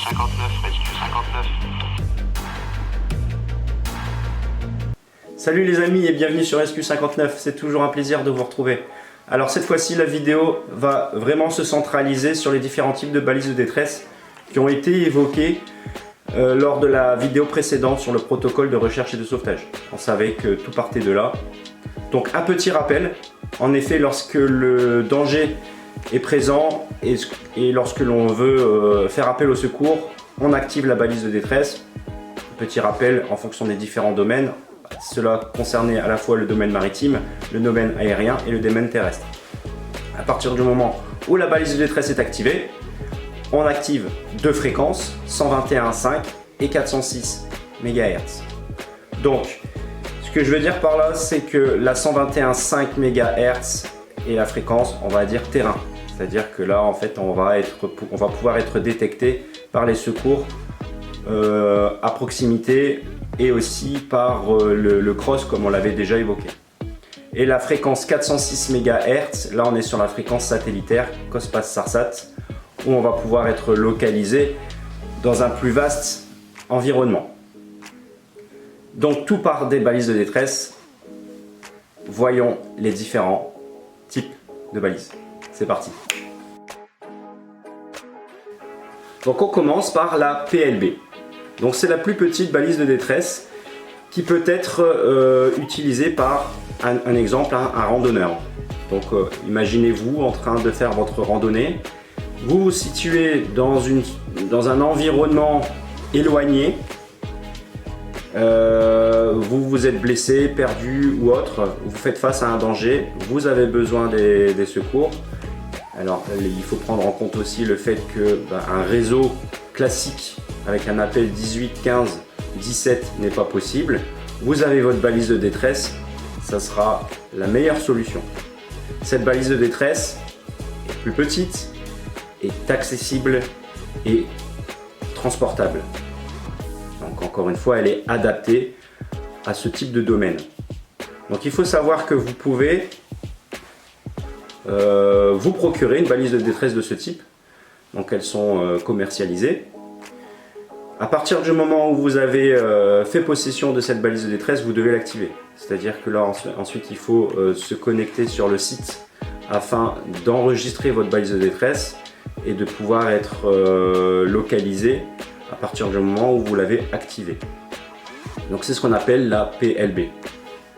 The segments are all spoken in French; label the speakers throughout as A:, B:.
A: 59, Rescue 59.
B: Salut les amis et bienvenue sur Rescue 59, c'est toujours un plaisir de vous retrouver. Alors cette fois-ci la vidéo va vraiment se centraliser sur les différents types de balises de détresse qui ont été évoqués lors de la vidéo précédente sur le protocole de recherche et de sauvetage. On savait que tout partait de là. Donc un petit rappel, en effet lorsque le danger est présent et lorsque l'on veut faire appel au secours, on active la balise de détresse. Petit rappel en fonction des différents domaines, cela concernait à la fois le domaine maritime, le domaine aérien et le domaine terrestre. À partir du moment où la balise de détresse est activée, on active deux fréquences, 121.5 et 406 MHz. Donc, ce que je veux dire par là, c'est que la 121.5 MHz est la fréquence, on va dire terrain. C'est-à-dire que là, en fait, on va pouvoir être détecté par les secours à proximité et aussi par le cross, comme on l'avait déjà évoqué. Et la fréquence 406 MHz, là, on est sur la fréquence satellitaire COSPAS-SARSAT, où on va pouvoir être localisé dans un plus vaste environnement. Donc tout part des balises de détresse. Voyons les différents types de balises. C'est parti. Donc on commence par la PLB. Donc c'est la plus petite balise de détresse qui peut être utilisée par un exemple, un randonneur. Donc imaginez-vous en train de faire votre randonnée. Vous vous situez dans un environnement éloigné, vous vous êtes blessé, perdu ou autre, vous faites face à un danger, vous avez besoin des secours. Alors il faut prendre en compte aussi le fait que un réseau classique avec un appel 18, 15, 17 n'est pas possible. Vous avez votre balise de détresse, ça sera la meilleure solution. Cette balise de détresse est plus petite, est accessible et transportable. Donc encore une fois, elle est adaptée à ce type de domaine. Donc il faut savoir que vous pouvez vous procurer une balise de détresse de ce type. Donc elles sont commercialisées. À partir du moment où vous avez fait possession de cette balise de détresse, vous devez l'activer. C'est-à-dire que là ensuite il faut se connecter sur le site afin d'enregistrer votre balise de détresse et de pouvoir être localisé à partir du moment où vous l'avez activé. Donc c'est ce qu'on appelle la PLB.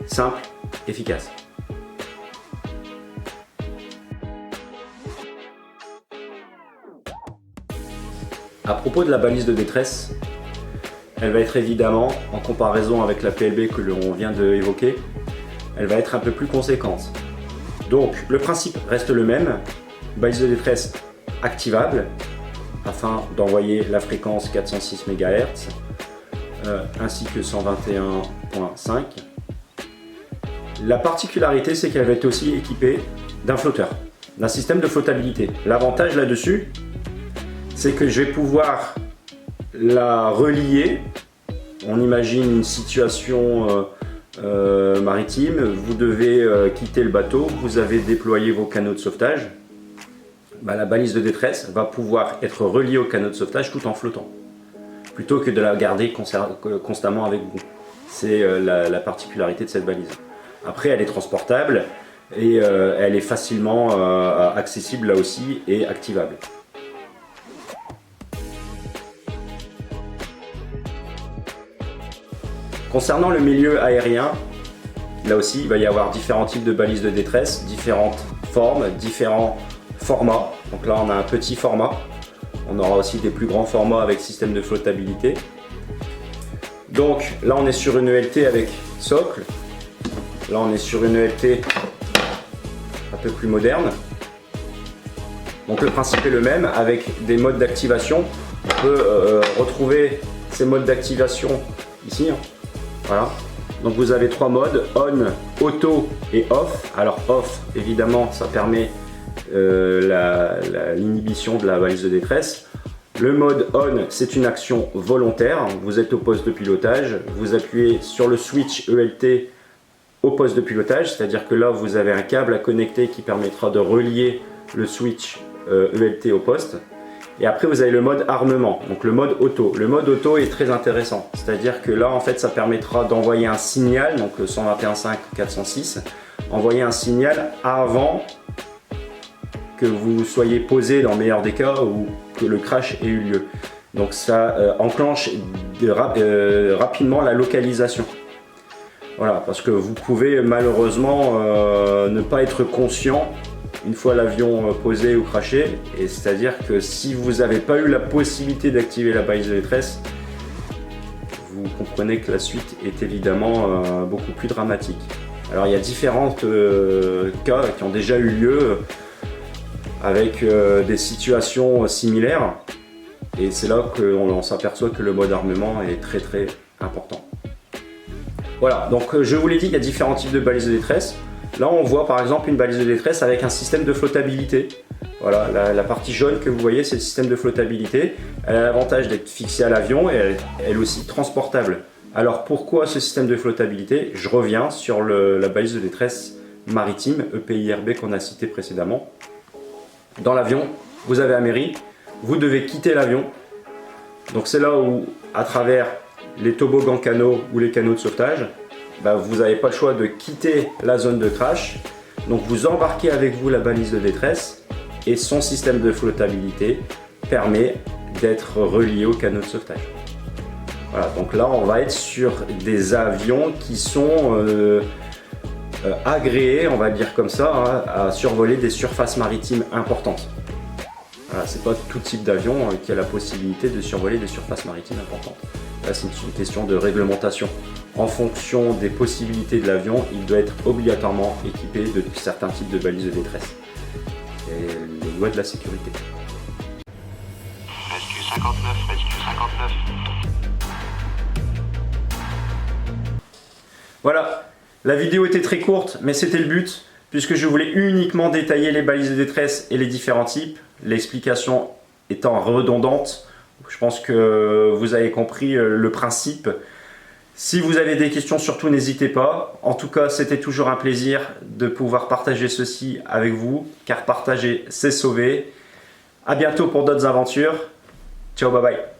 B: Simple, efficace. À propos de la balise de détresse, elle va être évidemment, en comparaison avec la PLB que l'on vient d'évoquer, elle va être un peu plus conséquente. Donc le principe reste le même, balise de détresse activable afin d'envoyer la fréquence 406 MHz ainsi que 121.5. La particularité, c'est qu'elle va être aussi équipée d'un flotteur, d'un système de flottabilité. L'avantage là-dessus, c'est que je vais pouvoir la relier. On imagine une situation maritime, vous devez quitter le bateau, vous avez déployé vos canaux de sauvetage. La balise de détresse va pouvoir être reliée au canot de sauvetage tout en flottant, plutôt que de la garder constamment avec vous. C'est la particularité de cette balise. Après, elle est transportable et elle est facilement accessible là aussi et activable. Concernant le milieu aérien, là aussi il va y avoir différents types de balises de détresse, différentes formes, différents formats. Donc là on a un petit format, on aura aussi des plus grands formats avec système de flottabilité. Donc là on est sur une ELT avec socle, là on est sur une ELT un peu plus moderne. Donc le principe est le même avec des modes d'activation. On peut retrouver ces modes d'activation ici. Voilà. Donc vous avez trois modes, on, auto et off. Alors off, évidemment, ça permet l'inhibition de la balise de détresse. Le mode on, c'est une action volontaire. Vous êtes au poste de pilotage, vous appuyez sur le switch ELT au poste de pilotage, c'est-à-dire que là vous avez un câble à connecter qui permettra de relier le switch ELT au poste. Et après vous avez le mode armement, donc le mode auto. Le mode auto est très intéressant, c'est-à-dire que là en fait ça permettra d'envoyer un signal, donc le 121.5 406, envoyer un signal avant que vous soyez posé dans le meilleur des cas ou que le crash ait eu lieu. Donc ça enclenche rapidement la localisation. Voilà, parce que vous pouvez malheureusement ne pas être conscient une fois l'avion posé ou crashé, et c'est-à-dire que si vous n'avez pas eu la possibilité d'activer la balise de détresse, vous comprenez que la suite est évidemment beaucoup plus dramatique. Alors il y a différents cas qui ont déjà eu lieu avec des situations similaires, et c'est là qu'on s'aperçoit que le mode armement est très important. Voilà, donc je vous l'ai dit, il y a différents types de balises de détresse. Là on voit par exemple une balise de détresse avec un système de flottabilité. Voilà, la partie jaune que vous voyez, c'est le système de flottabilité. Elle a l'avantage d'être fixée à l'avion et elle est aussi transportable. Alors pourquoi ce système de flottabilité? Je reviens sur la balise de détresse maritime EPIRB qu'on a cité précédemment. Dans l'avion, vous avez améri, vous devez quitter l'avion. Donc c'est là où, à travers les toboggans canaux ou les canaux de sauvetage, vous n'avez pas le choix de quitter la zone de crash. Donc vous embarquez avec vous la balise de détresse et son système de flottabilité permet d'être relié au canot de sauvetage. Voilà, donc là on va être sur des avions qui sont agréés, on va dire comme ça, à survoler des surfaces maritimes importantes. Voilà, c'est pas tout type d'avion qui a la possibilité de survoler des surfaces maritimes importantes. Là, c'est une question de réglementation. En fonction des possibilités de l'avion, il doit être obligatoirement équipé de certains types de balises de détresse. Et les lois de la sécurité.
A: Rescue 59, Rescue 59.
B: Voilà, la vidéo était très courte, mais c'était le but, puisque je voulais uniquement détailler les balises de détresse et les différents types, l'explication étant redondante. Je pense que vous avez compris le principe. Si vous avez des questions, surtout n'hésitez pas. En tout cas, c'était toujours un plaisir de pouvoir partager ceci avec vous, car partager, c'est sauver. À bientôt pour d'autres aventures. Ciao, bye bye.